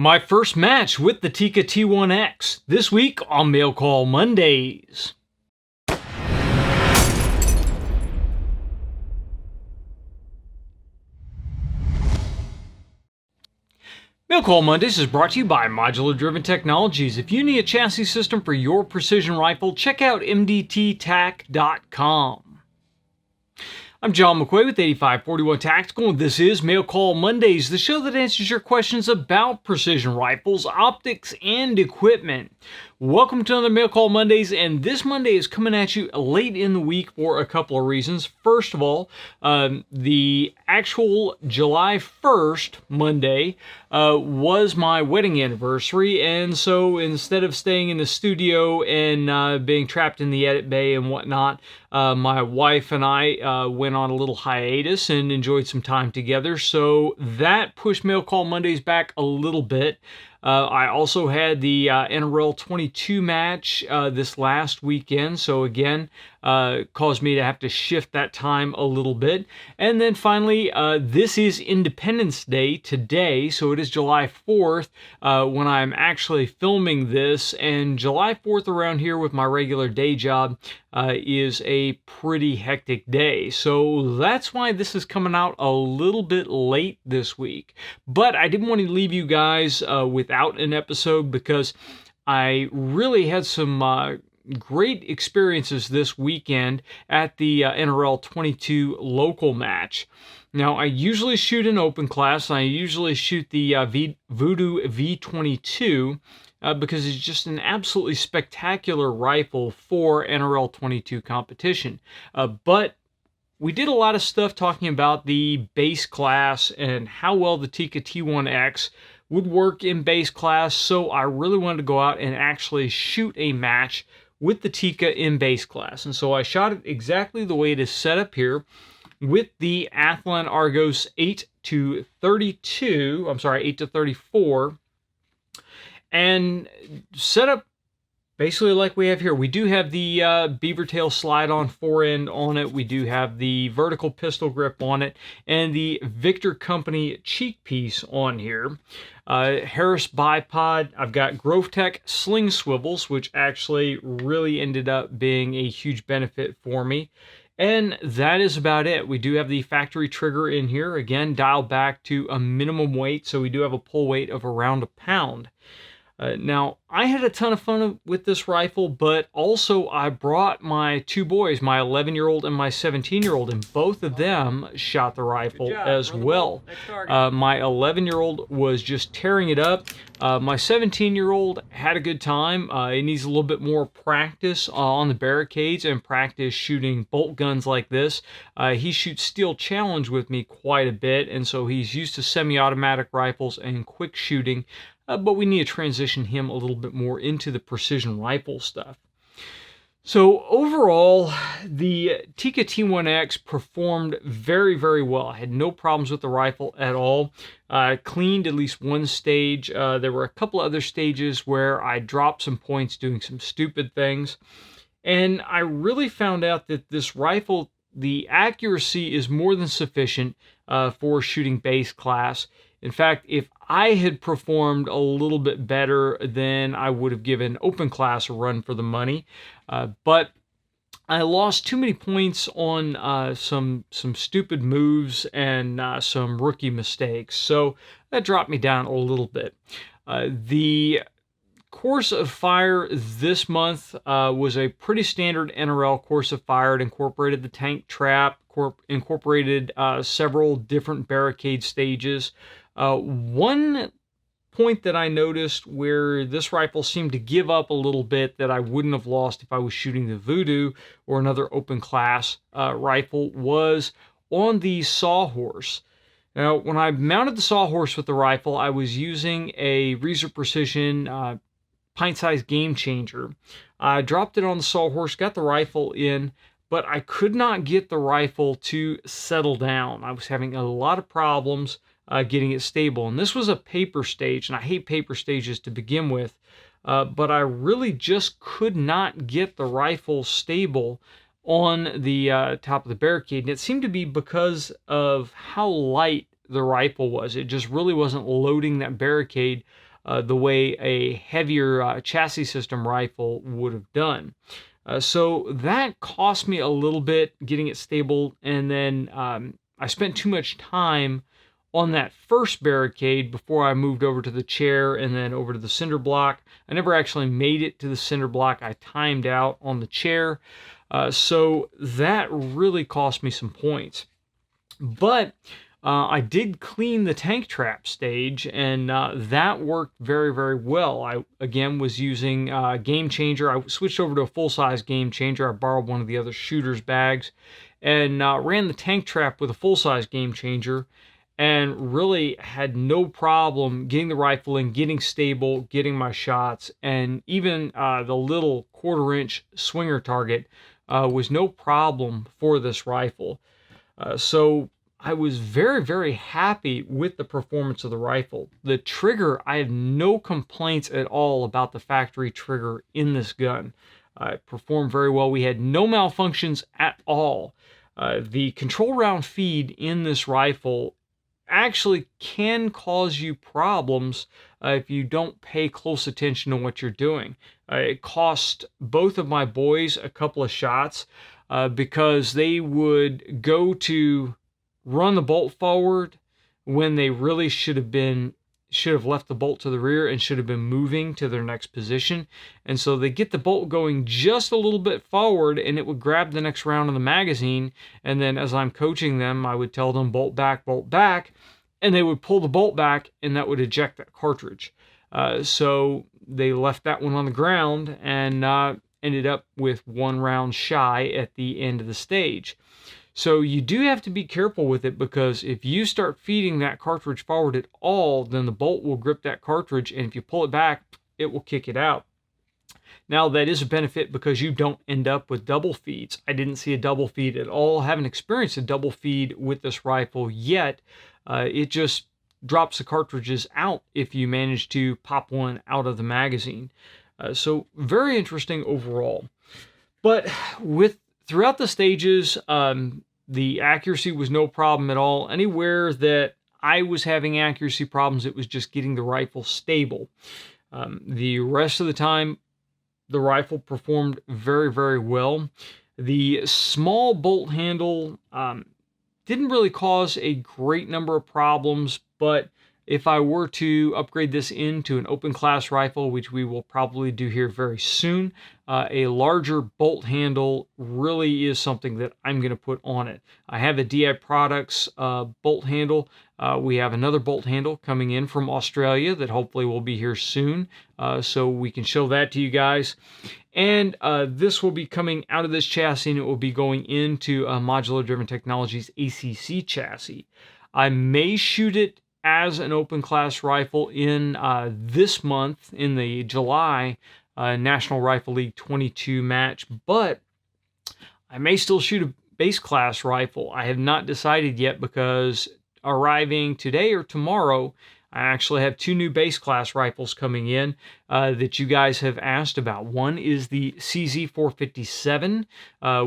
My first match with the Tikka T1x, this week on Mail Call Mondays. Mail Call Mondays is brought to you by Modular Driven Technologies. If you need a chassis system for your precision rifle, check out mdttac.com. I'm John McQuay with 8541 Tactical, and this is Mail Call Mondays, the show that answers your questions about precision rifles, optics, and equipment. Welcome to another Mail Call Mondays, and this Monday is coming at you late in the week for a couple of reasons. First of all, the actual July 1st Monday was my wedding anniversary, and so instead of staying in the studio and being trapped in the edit bay and whatnot, my wife and I went on a little hiatus and enjoyed some time together, so that pushed Mail Call Mondays back a little bit. I also had the NRL22 match this last weekend, so again, caused me to have to shift that time a little bit. And then finally, this is Independence Day today, so it is July 4th when I'm actually filming this, and July 4th around here with my regular day job is a pretty hectic day. So that's why this is coming out a little bit late this week. But I didn't want to leave you guys without an episode because I really had some great experiences this weekend at the NRL22 local match. Now, I usually shoot an open class, and I usually shoot the Voodoo V22 because it's just an absolutely spectacular rifle for NRL22 competition. But we did a lot of stuff talking about the base class and how well the Tikka T1x would work in base class, so I really wanted to go out and actually shoot a match with the Tikka in base class. And so I shot it exactly the way it is set up here with the Athlon Argos 8 to 34, and set up basically like we have here. We do have the beaver tail slide on forend on it. We do have the vertical pistol grip on it and the Victor Company cheek piece on here. Harris bipod. I've got GroveTech sling swivels, which actually really ended up being a huge benefit for me. And that is about it. We do have the factory trigger in here, again, dialed back to a minimum weight, so we do have a pull weight of around a pound. Now, I had a ton of fun with this rifle, but also I brought my two boys, my 11-year-old and my 17-year-old, and both of them shot the rifle as well. My 11-year-old was just tearing it up. My 17-year-old had a good time. He needs a little bit more practice on the barricades and practice shooting bolt guns like this. He shoots Steel Challenge with me quite a bit, and so he's used to semi-automatic rifles and quick shooting. But we need to transition him a little bit more into the precision rifle stuff. So overall, the Tikka T1x performed very, very well. I had no problems with the rifle at all. I cleaned at least one stage. There were a couple other stages where I dropped some points doing some stupid things. And I really found out that this rifle, the accuracy is more than sufficient for shooting base class. In fact, if I had performed a little bit better, then I would have given open class a run for the money. But I lost too many points on some stupid moves and some rookie mistakes. So that dropped me down a little bit. The course of fire this month was a pretty standard NRL course of fire. It incorporated the tank trap, incorporated several different barricade stages. One point that I noticed where this rifle seemed to give up a little bit that I wouldn't have lost if I was shooting the Voodoo or another open class rifle was on the Sawhorse. Now, when I mounted the Sawhorse with the rifle, I was using a Reeser Precision pint-sized Game Changer. I dropped it on the Sawhorse, got the rifle in, but I could not get the rifle to settle down. I was having a lot of problems getting it stable. And this was a paper stage, and I hate paper stages to begin with, but I really just could not get the rifle stable on the top of the barricade. And it seemed to be because of how light the rifle was. It just really wasn't loading that barricade the way a heavier chassis system rifle would have done. So that cost me a little bit getting it stable, and then I spent too much time on that first barricade before I moved over to the chair and then over to the cinder block. I never actually made it to the cinder block. I timed out on the chair. So that really cost me some points. But I did clean the tank trap stage, and that worked very, very well. I, again, was using Game Changer. I switched over to a full-size Game Changer. I borrowed one of the other shooter's bags and ran the tank trap with a full-size Game Changer, and really had no problem getting the rifle in, getting stable, getting my shots, and even the little 1/4-inch swinger target was no problem for this rifle. So I was very, very happy with the performance of the rifle. The trigger, I have no complaints at all about the factory trigger in this gun. It performed very well. We had no malfunctions at all. The control round feed in this rifle actually can cause you problems if you don't pay close attention to what you're doing. It cost both of my boys a couple of shots because they would go to run the bolt forward when they really should have left the bolt to the rear and should have been moving to their next position. And so they get the bolt going just a little bit forward, and it would grab the next round of the magazine. And then as I'm coaching them, I would tell them bolt back, and they would pull the bolt back, and that would eject that cartridge. So they left that one on the ground and ended up with 1 round shy at the end of the stage. So you do have to be careful with it, because if you start feeding that cartridge forward at all, then the bolt will grip that cartridge, and if you pull it back, it will kick it out. Now, that is a benefit because you don't end up with double feeds. I didn't see a double feed at all. Haven't experienced a double feed with this rifle yet. It just drops the cartridges out if you manage to pop one out of the magazine. So very interesting overall. But throughout the stages, the accuracy was no problem at all. Anywhere that I was having accuracy problems, it was just getting the rifle stable. The rest of the time, the rifle performed very, very well. The small bolt handle didn't really cause a great number of problems, but if I were to upgrade this into an open class rifle, which we will probably do here very soon, a larger bolt handle really is something that I'm going to put on it. I have a DI Products bolt handle. We have another bolt handle coming in from Australia that hopefully will be here soon, so we can show that to you guys. And this will be coming out of this chassis, and it will be going into Modular Driven Technologies ACC chassis. I may shoot it as an open class rifle in this month, in the July National Rifle League 22 match, but I may still shoot a base class rifle. I have not decided yet, because arriving today or tomorrow, I actually have 2 new base class rifles coming in that you guys have asked about. One is the CZ457,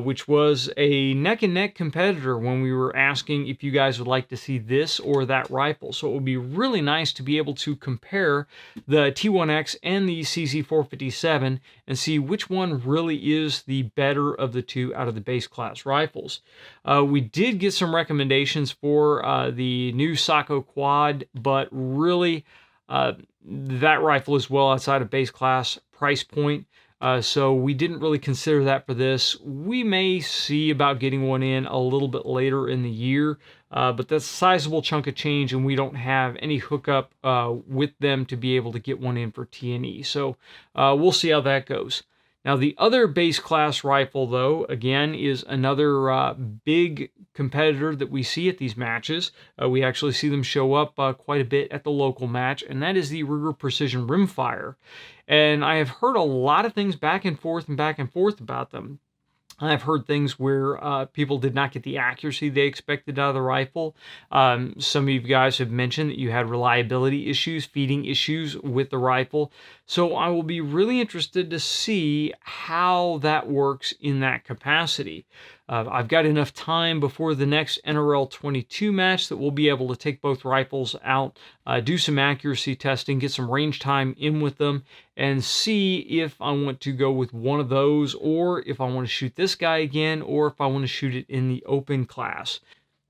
which was a neck-and-neck competitor when we were asking if you guys would like to see this or that rifle. So it would be really nice to be able to compare the T1X and the CZ457 and see which one really is the better of the two out of the base class rifles. We did get some recommendations for the new Sako Quad, but really that rifle is well outside of base class price point, so we didn't really consider that for this. We may see about getting one in a little bit later in the year, but that's a sizable chunk of change, and we don't have any hookup with them to be able to get one in for TNE, so we'll see how that goes. Now, the other base class rifle, though, again, is another big competitor that we see at these matches. We actually see them show up quite a bit at the local match, and that is the Ruger Precision Rimfire. And I have heard a lot of things back and forth about them. I've heard things where people did not get the accuracy they expected out of the rifle. Some of you guys have mentioned that you had reliability issues, feeding issues with the rifle. So I will be really interested to see how that works in that capacity. I've got enough time before the next NRL22 match that we'll be able to take both rifles out, do some accuracy testing, get some range time in with them, and see if I want to go with one of those, or if I want to shoot this guy again, or if I want to shoot it in the open class.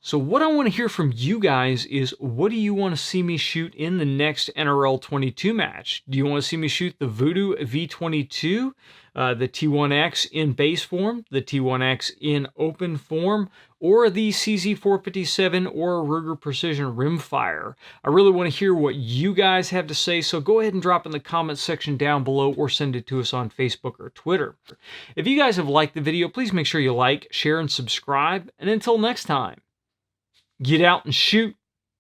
So what I want to hear from you guys is, what do you want to see me shoot in the next NRL22 match? Do you want to see me shoot the Voodoo V22, the T1X in base form, the T1X in open form, or the CZ457 or Ruger Precision Rimfire? I really want to hear what you guys have to say, so go ahead and drop in the comments section down below or send it to us on Facebook or Twitter. If you guys have liked the video, please make sure you like, share, and subscribe. And until next time, get out and shoot.